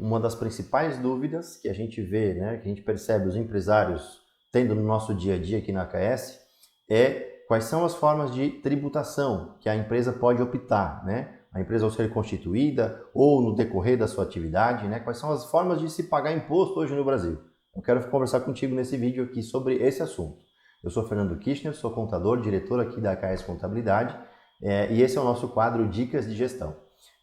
uma das principais dúvidas que a gente vê, né, que a gente percebe os empresários tendo no nosso dia a dia aqui na AKS é quais são as formas de tributação que a empresa pode optar, né? A empresa ao ser constituída ou no decorrer da sua atividade, né? Quais são as formas de se pagar imposto hoje no Brasil? Eu quero conversar contigo nesse vídeo aqui sobre esse assunto. Eu sou Fernando Kirchner, sou contador, diretor aqui da AKS Contabilidade e esse é o nosso quadro Dicas de Gestão.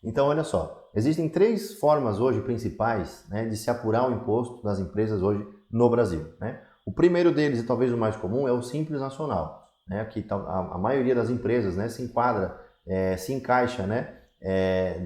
Então, olha só, existem 3 formas hoje principais, né, de se apurar o imposto das empresas hoje no Brasil, né? O primeiro deles, e talvez o mais comum, é o Simples Nacional, né? Que a maioria das empresas, né, se enquadra, se encaixa, né,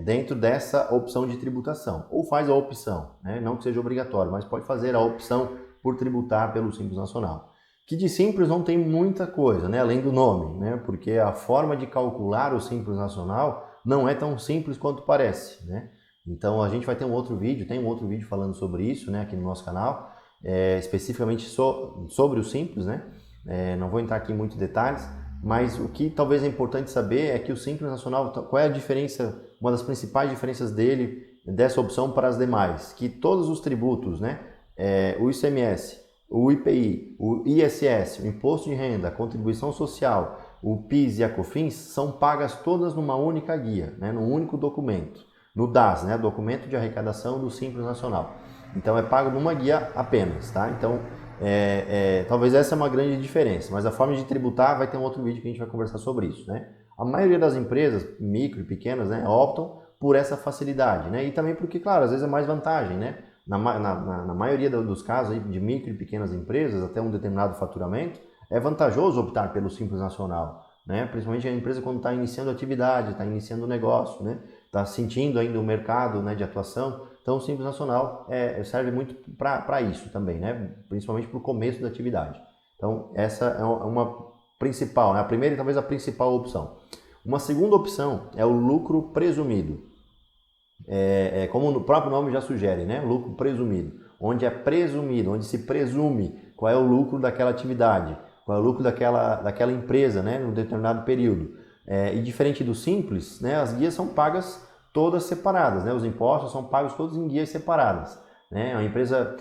dentro dessa opção de tributação, ou faz a opção, né, não que seja obrigatório, mas pode fazer a opção por tributar pelo Simples Nacional. Que de simples não tem muita coisa, né, além do nome, né, porque a forma de calcular o Simples Nacional não é tão simples quanto parece, né? Então a gente vai ter um outro vídeo, tem um outro vídeo falando sobre isso, né, aqui no nosso canal, especificamente sobre o Simples, né? Não vou entrar aqui em muitos detalhes, mas o que talvez é importante saber é que o Simples Nacional, qual é a diferença, uma das principais diferenças dele, dessa opção para as demais, que todos os tributos, né, o ICMS, o IPI, o ISS, o Imposto de Renda, a Contribuição Social, o PIS e a COFINS são pagas todas numa única guia, né, num único documento, no DAS, né, Documento de Arrecadação do Simples Nacional. Então é pago numa guia apenas, tá? Então talvez essa é uma grande diferença, mas a forma de tributar vai ter um outro vídeo que a gente vai conversar sobre isso, né? A maioria das empresas, micro e pequenas, né, optam por essa facilidade, né? E também porque, claro, às vezes é mais vantagem, né? Na maioria dos casos aí de micro e pequenas empresas, até um determinado faturamento, é vantajoso optar pelo Simples Nacional, né? Principalmente a empresa quando está iniciando atividade, está iniciando o negócio, né? Está sentindo ainda o mercado, né, de atuação. Então o Simples Nacional serve muito para isso também, né? Principalmente para o começo da atividade. Então essa é uma principal, né? A primeira e talvez a principal opção. Uma segunda opção é o lucro presumido. Como o próprio nome já sugere, né? Lucro presumido, onde é presumido, onde se presume qual é o lucro daquela atividade, qual é o lucro daquela empresa, né, num determinado período. E diferente do Simples, né, as guias são pagas todas separadas, né, os impostos são pagos todos em guias separadas. Né? A empresa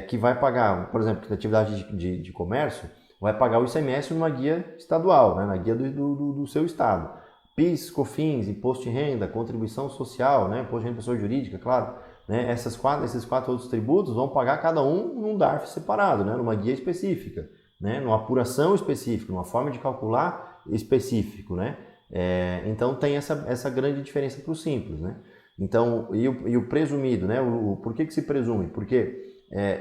que vai pagar, por exemplo, atividade de comércio, vai pagar o ICMS numa guia estadual, né, na guia do seu estado. PIS, COFINS, Imposto de Renda, Contribuição Social, né, Imposto de Renda pessoa jurídica, claro, né, esses 4 outros tributos vão pagar cada um num DARF separado, né, numa guia específica, né, numa apuração específica, numa forma de calcular específico, né. Então tem essa grande diferença para o Simples, né. Então, e o presumido, né, por que se presume? Porque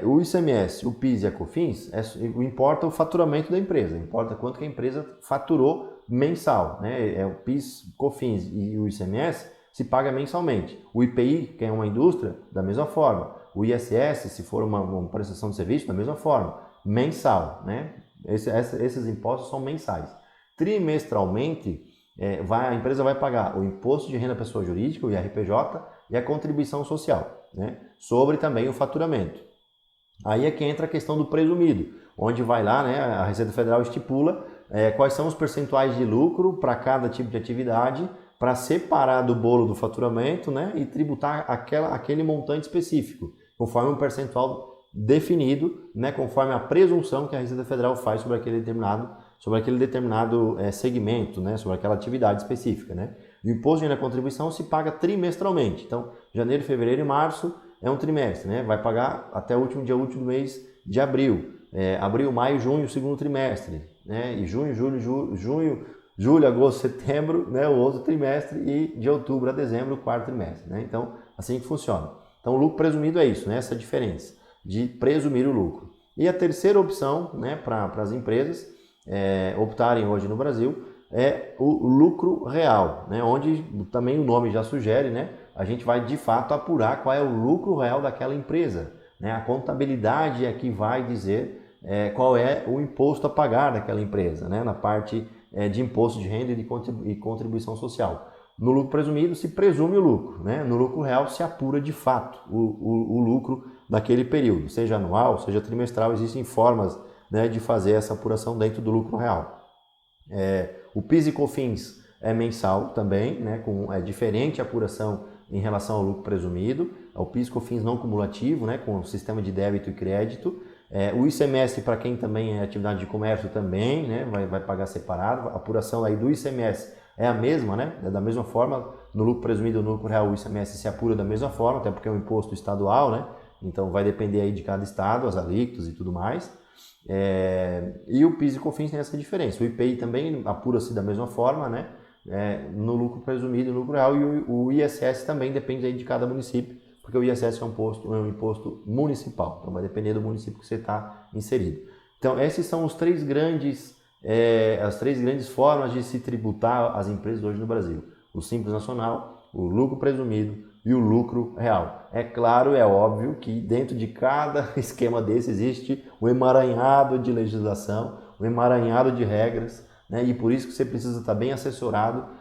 o ICMS, o PIS e a COFINS, importa o faturamento da empresa, importa quanto que a empresa faturou mensal, né? O PIS, COFINS e o ICMS se paga mensalmente. O IPI, que é uma indústria, da mesma forma. O ISS, se for uma prestação de serviço, da mesma forma. Mensal, né? Esses impostos são mensais. Trimestralmente, a empresa vai pagar o Imposto de Renda Pessoa Jurídica, o IRPJ, e a Contribuição Social, né? Sobre também o faturamento. Aí é que entra a questão do presumido, onde vai lá, né, a Receita Federal estipula quais são os percentuais de lucro para cada tipo de atividade, para separar do bolo do faturamento, né, e tributar aquele montante específico, conforme um percentual definido, né, conforme a presunção que a Receita Federal faz sobre aquele determinado segmento, né, sobre aquela atividade específica. Né. O imposto de renda e contribuição se paga trimestralmente, então janeiro, fevereiro e março é um trimestre, né? Vai pagar até o último dia útil do mês de abril. Abril, maio, junho, o segundo trimestre. Né? E junho, julho, agosto, setembro, né? O outro trimestre. E de outubro a dezembro, o quarto trimestre. Né? Então, assim que funciona. Então, o lucro presumido é isso, né? Essa diferença de presumir o lucro. E a terceira opção, né, para as empresas optarem hoje no Brasil é o lucro real, né? Onde também o nome já sugere, né? A gente vai de fato apurar qual é o lucro real daquela empresa. Né? A contabilidade é que vai dizer qual é o imposto a pagar daquela empresa, né? Na parte de imposto de renda e contribuição social. No lucro presumido se presume o lucro, né? No lucro real se apura de fato o lucro daquele período, seja anual, seja trimestral, existem formas, né, de fazer essa apuração dentro do lucro real. O PIS e COFINS é mensal também, né, é diferente a apuração em relação ao lucro presumido, ao PIS/COFINS não cumulativo, né, com o sistema de débito e crédito. O ICMS para quem também é atividade de comércio também, né, vai pagar separado. A apuração aí do ICMS é a mesma, né, é da mesma forma. No lucro presumido e no lucro real o ICMS se apura da mesma forma, até porque é um imposto estadual, né, então vai depender aí de cada estado, as alíquotas e tudo mais. E o PIS e COFINS tem essa diferença. O IPI também apura-se da mesma forma, né, no lucro presumido e no lucro real, e o ISS também depende aí de cada município, porque o ISS é um imposto municipal, então vai depender do município que você está inserido. Então esses são as três grandes formas de se tributar as empresas hoje no Brasil: o Simples Nacional, o lucro presumido e o lucro real. É claro, é óbvio que dentro de cada esquema desse existe um emaranhado de legislação, um emaranhado de regras, né? E por isso que você precisa estar bem assessorado,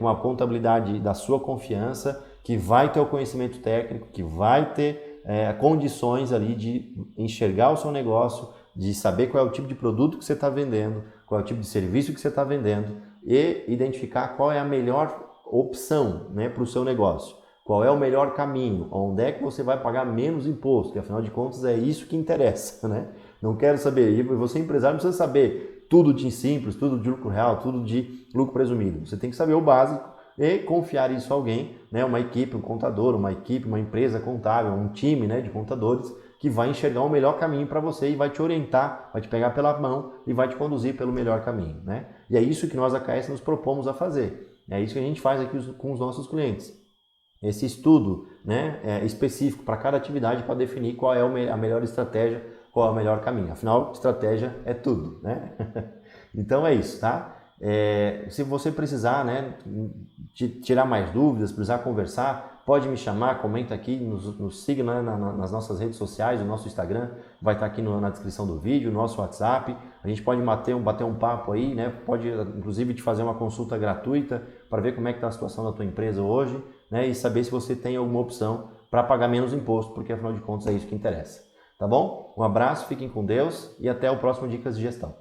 com a contabilidade da sua confiança, que vai ter o conhecimento técnico, que vai ter condições ali de enxergar o seu negócio, de saber qual é o tipo de produto que você está vendendo, qual é o tipo de serviço que você está vendendo e identificar qual é a melhor opção, né, para o seu negócio. Qual é o melhor caminho? Onde é que você vai pagar menos imposto? Que afinal de contas é isso que interessa, né? Não quero saber, e você empresário não precisa saber tudo de simples, tudo de lucro real, tudo de lucro presumido. Você tem que saber o básico e confiar isso a alguém, né? Uma equipe, um contador, uma empresa contábil, um time, né, de contadores que vai enxergar o melhor caminho para você e vai te orientar, vai te pegar pela mão e vai te conduzir pelo melhor caminho, né? E é isso que nós, a KS, nos propomos a fazer. É isso que a gente faz aqui com os nossos clientes. Esse estudo, né, específico para cada atividade para definir qual é a melhor estratégia, qual é o melhor caminho. Afinal, estratégia é tudo, né? Então é isso, tá? Se você precisar, né, tirar mais dúvidas, precisar conversar, pode me chamar, comenta aqui, nos siga, né, nas nossas redes sociais, o nosso Instagram vai estar aqui na descrição do vídeo, o nosso WhatsApp. A gente pode bater um papo aí, né? Pode inclusive te fazer uma consulta gratuita para ver como é que está a situação da tua empresa hoje, né, e saber se você tem alguma opção para pagar menos imposto, porque afinal de contas é isso que interessa. Tá bom? Um abraço, fiquem com Deus e até o próximo Dicas de Gestão.